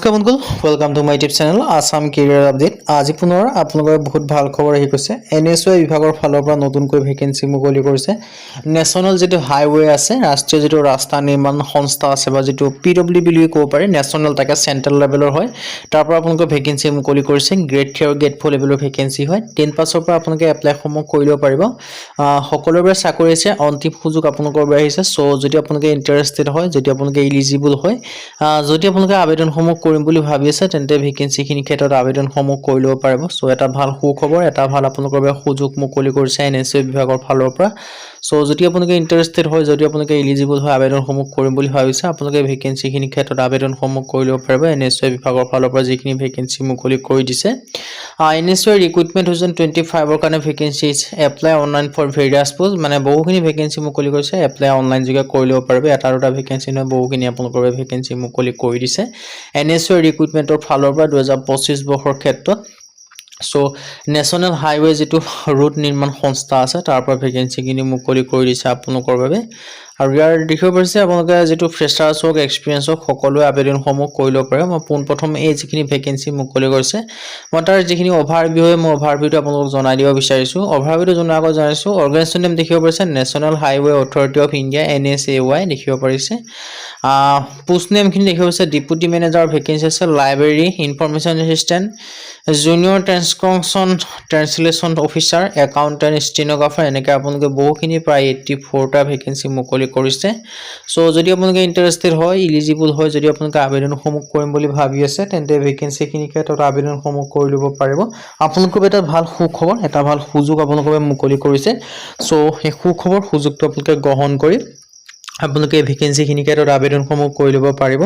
নমস্কাৰ বন্ধুসকল welcome to my YouTube channel Assam career update আজি পুনৰ আপোনালোকৰ বহুত ভাল খবৰ আহি গৈছে এনএছওয়াই বিভাগৰ ফালৰ পৰা নতুনকৈ ভেকেন্সি মুকলি কৰিছে নেশ্যনেল যেটো হাইৱে আছে ৰাষ্ট্ৰীয় যেটো ৰাস্তা নিৰ্মাণ সংস্থা আছে বা যেটো পিডব্লিউ বুলি ক'ব পাৰি নেশ্যনেল তাকে চেন্ট্ৰেল লেভেলৰ হয় তাৰ পৰা আপোনালোকৰ ভেকেন্সি মুকলি কৰিছে গ্ৰেড 3 আৰু গ্ৰেড 4 লেভেলৰ ভেকেন্সি হয় 10 পাছৰ পৰা আপোনালোকে এপ্লাই সমূহ কৰি লব পাৰিব সকলোৰে চাকৰি আছে অন্তিম সুযোগ আপোনালোকৰ বাবে আহিছে সো যদি আপোনালোকে ইন্টাৰেস্টেড হয় যদি আপোনালোকে এলিজিবল হয় যদি আপোনালোকে আবেদন সমূহ কৰিম বুলি ভাবি আছে তেন্তে ভেকেন্সি খিনি ক্ষেত্ৰত আবেদন সমূহ কৰি লব পাৰিব সো এটা ভাল সুখবৰ এটা ভাল আপোনালোকৰ বাবে সুযোগ মুকলি কৰিছে এনএছওয়াই বিভাগৰ ফালৰ পৰা সো যদি আপোনালোকে ইন্টাৰেস্টেড হয় যদি আপোনালোকে এলিজিবল হয় আবেদন সমূহ কৰিম বুলি ভাবিছে আপোনালোকে ভেকেন্সি খিনি ক্ষেত্ৰত আবেদন সমূহ কৰি লব পাৰিব এনএছওয়াই বিভাগৰ ফালৰ পৰা যিখিনি ভেকেন্সি মুকলি কৰি দিছে এনএছওয়াই ৰিক্ৰুটমেন্ট 2025 ৰ কাৰণে vacancy apply online for various post মানে বহুখিনি ভেকেন্সি মুকলি কৰিছে এপ্লাই অনলাইন যোগে কৰি লব পাৰিব এটা দুটা ভেকেন্সি নহয় বহুখিনি আপোনালোকৰ ভেকেন্সি মুকলি কৰি দিছে এনএছওয়াই ৰিক্ৰুটমেন্টৰ ফালৰ পৰা 2025 বৰ্ষৰ ক্ষেত্ৰত সো নেশ্যনেল হাইৱে যেটো ৰুট নিৰ্মাণ সংস্থা আছে তাৰ পৰা ভেকেন্সি কিনি মুকলি কৰি দিছে আপোনালোকৰ বাবে আৰু ইয়াৰ দেখিব পাৰিছে আপোনালোকে যেটো ফ্ৰেছাৰ্ছ হক এক্সপেৰিয়েন্স হক সকলোৱে আবেদন সমূহ কৰি লব পাৰে মই প্ৰথম এই যিখিনি ভেকেন্সি মুকলি কৰিছে মই তাৰ যিখিনি ওভাৰভিউ হয় মই ওভাৰভিউটো আপোনালোকক জনাই দিব বিচাৰিছো ওভাৰভিউটো জনাৰ আগত জনাইছো অৰ্গানাইজেশ্যন নেম দেখিব পাৰিছে National Highway Authority of India NHAI দেখিব পাৰিছে পোষ্ট নেম খিনি দেখিব পাৰিছে ডেপুটি মেনেজাৰ ভেকেন্সি আছে library information assistant junior translation officer accountant stenographer এনেকৈ আপোনালোকে বহুখিনি প্ৰায় 84 টা ভেকেন্সি মুকলি কৰিছে সো যদি আপোনালোকে ইন্টাৰেস্টেড হয় এলিজিবল হয় যদি আপোনালোকে আবেদন সমূহ কৰিম বুলি ভাবি আছে তেন্তে ভেকেন্সি খিনি ক্ষেত্ৰত আবেদন সমূহ কৰি লব পাৰিব আপোনালোকৰ এটা ভাল সুখবৰ এটা ভাল সুযোগ আপোনালোকৰ মুকলি কৰিছে সো এই সুখবৰ সুযোগটো আপোনালোকে গ্ৰহণ কৰি আপোনালোকে ভেকেন্সি খিনি ক্ষেত্ৰত আবেদন সমূহ কৰি লব পাৰিব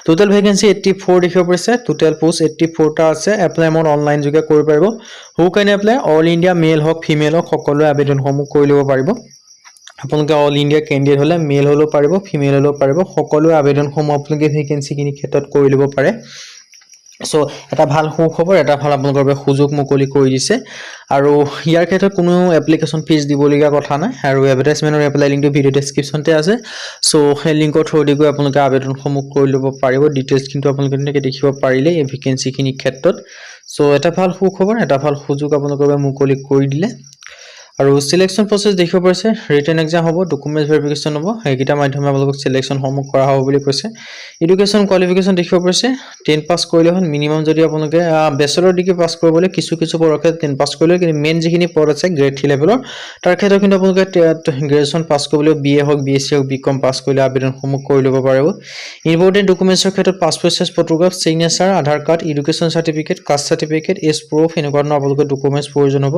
টোটাল ভেকেন্সি 84 দেখিব পাৰিছে টোটাল পোষ্ট 84 টা আছে এপ্লাই মোড অনলাইন যোগে কৰিব পাৰিব হু can apply all India male Haque female হক সকলোৱে আবেদন সমূহ কৰি লব পাৰিব আপোনালোকে অল ইন্ডিয়া ক্যান্ডিডেট হলে মেল হলো পাৰিব ফিমেল হলো পাৰিব সকলোৱে আবেদন সমূহ আপোনালোকে ভেকেন্সি খিনি ক্ষেত্ৰত কৰি লব পাৰে সো এটা ভাল সুখবৰ এটা ভাল আপোনালোকৰ বাবে সুযোগ মুকলি কৰি দিছে আৰু ইয়াৰ ক্ষেত্ৰত কোনো এপ্লিকেশন ফিজ দিবলগীয়া কথা নাই আৰু এডভাৰটাইজমেন্টৰ এপ্লাই লিংকটো ভিডিও ডেসক্ৰিপচনতে আছে সো সেই লিংকৰ থ্ৰুদি গৈ আপোনালোকে আবেদন সমূহ কৰি লব পাৰিব ডিটেইলছ কিন্তু আপোনালোকে তেনেকৈ দেখিব পাৰিলে এই ভেকেন্সি খিনি ক্ষেত্ৰত সো এটা ভাল সুখবৰ এটা ভাল সুযোগ আপোনালোকৰ বাবে মুকলি কৰি দিলে আৰু সিলেকশন প্ৰসেস দেখিব পাৰিছে ৰিটেন এক্সাম হ'ব ডকুমেন্টছ ভেৰিফিকেশন হ'ব এইকিটা মাধ্যমে আপোনালোকক সিলেকশন সমূহ কৰা হ'ব বুলি কৈছে এডুকেশন কোৱালিফিকেশন দেখিব পাৰিছে 10 পাস কৰিলে হ'ল মিনিমাম যদি আপোনালোকে বেচেলৰ ডিগ্ৰী পাস কৰিবলৈ কিছু পৰক্ষে 10 পাস কৰিলে কিন্তু মেইন যিখিনি পদ আছে গ্ৰেড 3 লেভেলৰ তাৰ ক্ষেত্ৰত কিন্তু আপোনালোকে গ্ৰেজুৱেচন পাস কৰিবলৈ বিএ হওক বিএসসি হওক বিকম পাস কৰিলে আবেদন সমূহ কৰি লব পাৰিব ইম্পৰ্টেন্ট ডকুমেন্টছৰ ক্ষেত্ৰত passport size photograph signature Aadhaar card education certificate caste certificate age proof এনেকুৱা ধৰণৰ আপোনালোকে ডকুমেন্টছ প্ৰয়োজন হ'ব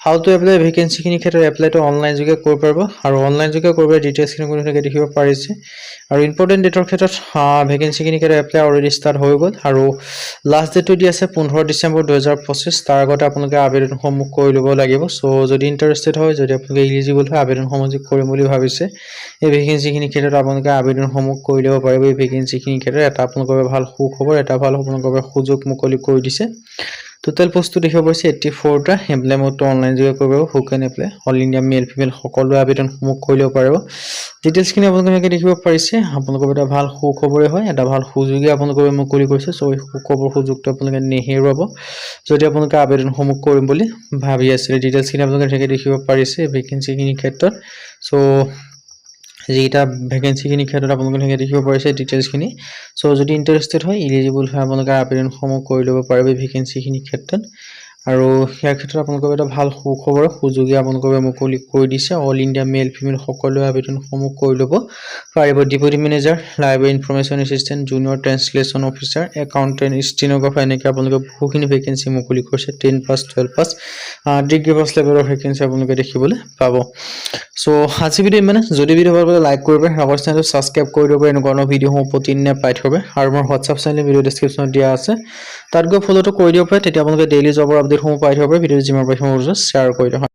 হাউ টু এপ্লাই ভেকেন্সি খিনি ক্ষেত্ৰত এপ্লাইটো অনলাইন যোগে কৰিব পাৰিব আৰু অনলাইন যোগে কৰিব ডিটেইলছ খিনি কোনটোকে দেখিব পাৰিছে আৰু ইম্পৰ্টেন্ট ডেটৰ ক্ষেত্ৰত ভেকেন্সি খিনি ক্ষেত্ৰত এপ্লাই অলৰেডি ষ্টাৰ্ট হৈ গ'ল আৰু লাষ্ট ডেটটো দি আছে 15 ডিসেম্বৰ 2025 তাৰ আগতে আপোনালোকে আবেদন সমূহ কৰি লব লাগিব সো যদি ইন্টাৰেস্টেড হয় যদি আপোনালোকে এলিজিবল হয় আবেদন সমূহ কৰিম বুলি ভাবিছে এই ভেকেন্সি খিনি ক্ষেত্ৰত আপোনালোকে আবেদন সমূহ কৰি লব পাৰিব এই ভেকেন্সি খিনি ক্ষেত্ৰত এটা আপোনালোকৰ ভাল সুখবৰ এটা ভাল আপোনালোকৰ সুযোগ মুকলি কৰি দিছে টোটাল পোষ্ট দেখিব পাৰিছে 84 টা এপ্লাই মোডটো অনলাইন যোগে কৰিব who can apply all India male female সকলোৱে আবেদন সমূহ কৰি লব পাৰিব ডিটেইলছ খিনি আপোনালোকে দেখিব পাৰিছে আপোনালোকৰ এটা ভাল সুখবৰে হয় এটা ভাল সুযোগে আপোনালোকৰ মুকলি কৰিছে সো এই সুখবৰ সুযোগটো আপোনালোকে নেহেৰুৱাব যদি আপোনালোকে আবেদন সমূহ কৰিম বুলি ভাবি আছে ডিটেইলছ খিনি আপোনালোকে দেখিব পাৰিছে ভেকেন্সি খিনি ক্ষেত্ৰত সো যেটা ভেকেন্সি খিনি ক্ষেত্ৰত আপোনালোকে দেখিব পাৰিছে ডিটেইলছ খিনি সো যদি ইন্টাৰেস্টেড হয় এলিজিবল হয় আপোনালোকে আবেদন সমূহ কৰি লব পাৰিব ভেকেন্সি খিনি ক্ষেত্ৰত আৰু ইয়াৰ ক্ষেত্ৰত আপোনালোকৰ এটা ভাল সুখবৰ সুযোগে আপোনালোকৰ মুকলি কৰি দিছে অল ইন্ডিয়া মেল ফিমেল সকলোৱে আবেদন সমূহ কৰি লব পাৰিব deputy manager library information assistant junior translation officer accountant stenographer এনেকৈ আপোনালোকে বহুখিনি ভেকেন্সি মুকলি কৰিছে 10 পাস 12 পাস ডিগ্ৰী পাস লেভেলৰ ভেকেন্সি আপোনালোকে দেখিবলৈ পাব সো আজি ভিডিও মানে যদি ভিডিও ভাল লাগে লাইক কৰিব আৰু চেনেলটো সাবস্ক্ৰাইব কৰি দিব এনেকুৱা ভিডিওসমূহ প্ৰতিদিনে পাই থাকিব আৰু মোৰ WhatsApp চেনেল ভিডিও ডেসক্ৰিপচনত দিয়া আছে তাত গৈ ফলোটো কৰি দিব পাৰে তেতিয়া আপোনালোকে ডেইলি জবৰ আপডেটসমূহ পাই থাকিব ভিডিও যিমান পাৰে শ্বেয়াৰ কৰি দিয়ক